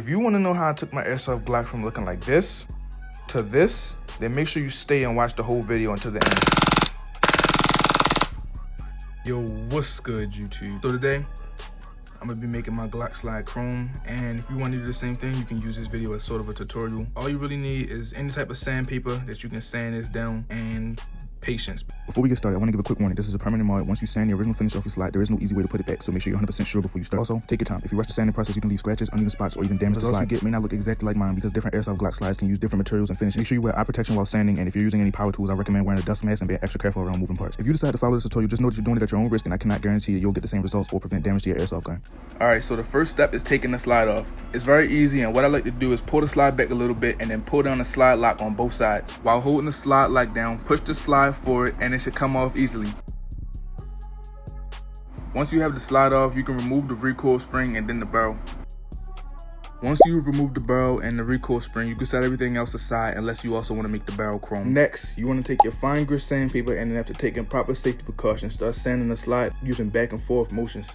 If you want to know how I took my Airsoft Glock from looking like this to this, then make sure you stay and watch the whole video until the end. Yo, what's good, YouTube? So today, I'm gonna be making my Glock slide chrome, and if you want to do the same thing, you can use this video as sort of a tutorial. All you really need is any type of sandpaper that you can sand this down, and patience. Before we get started, I want to give a quick warning. This is a permanent mod. Once you sand the original finish off your slide, there is no easy way to put it back, so make sure you're 100% sure before you start. Also, take your time. If you rush the sanding process, you can leave scratches, uneven spots, or even damage the slide you get may not look exactly like mine because different Airsoft Glock slides can use different materials and finishes. Make sure you wear eye protection while sanding, and if you're using any power tools, I recommend wearing a dust mask and being extra careful around moving parts. If you decide to follow this tutorial, just know that you're doing it at your own risk, and I cannot guarantee that you'll get the same results or prevent damage to your Airsoft gun. Alright, so the first step is taking the slide off. It's very easy, and what I like to do is pull the slide back a little bit and then pull down the slide lock on both sides. While holding the slide lock down, push the slide forward and it should come off easily. Once you have the slide off, you can remove the recoil spring and then the barrel. Once you've removed the barrel and the recoil spring, you can set everything else aside unless you also want to make the barrel chrome. Next, you want to take your fine grit sandpaper and then after taking proper safety precautions, start sanding the slide using back and forth motions.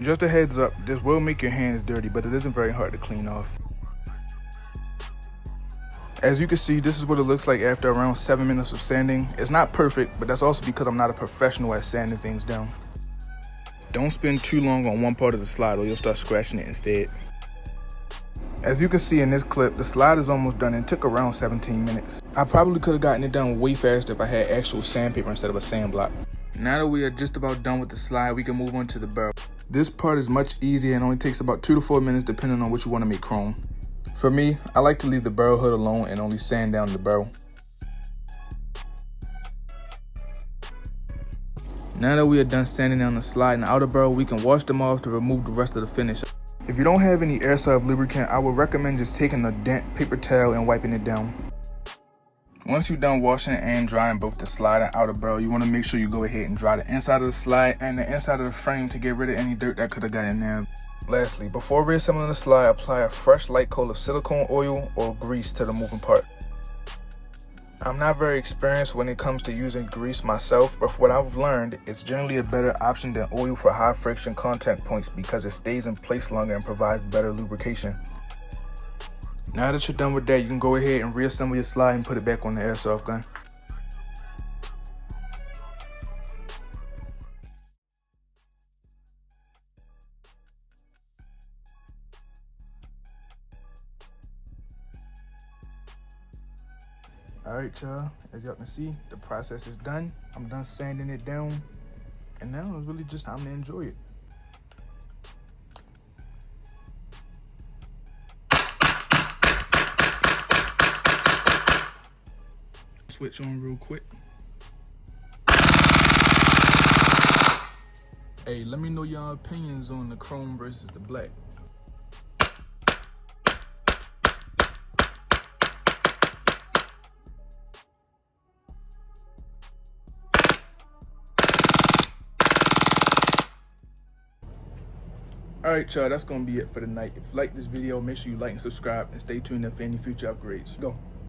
Just a heads up, this will make your hands dirty, but it isn't very hard to clean off. As you can see, this is what it looks like after around 7 minutes of sanding. It's not perfect, but that's also because I'm not a professional at sanding things down. Don't spend too long on one part of the slide or you'll start scratching it instead. As you can see in this clip, the slide is almost done and took around 17 minutes. I probably could have gotten it done way faster if I had actual sandpaper instead of a sand block. Now that we are just about done with the slide, we can move on to the barrel. This part is much easier and only takes about 2 to 4 minutes depending on what you want to make chrome. For me, I like to leave the barrel hood alone and only sand down the barrel. Now that we are done sanding down the slide and the outer barrel, we can wash them off to remove the rest of the finish. If you don't have any Airsoft lubricant, I would recommend just taking a damp paper towel and wiping it down. Once you're done washing and drying both the slide and outer barrel, you want to make sure you go ahead and dry the inside of the slide and the inside of the frame to get rid of any dirt that could have got in there. Lastly, before reassembling the slide, apply a fresh light coat of silicone oil or grease to the moving part. I'm not very experienced when it comes to using grease myself, but from what I've learned, it's generally a better option than oil for high friction contact points because it stays in place longer and provides better lubrication. Now that you're done with that, you can go ahead and reassemble your slide and put it back on the Airsoft gun. Alright y'all, as y'all can see, the process is done. I'm done sanding it down, and now it's really just time to enjoy it. Switch on real quick. Hey, let me know your opinions on the chrome versus the black. Alright y'all, that's gonna be it for tonight. If you like this video, make sure you like and subscribe and stay tuned for any future upgrades. Go.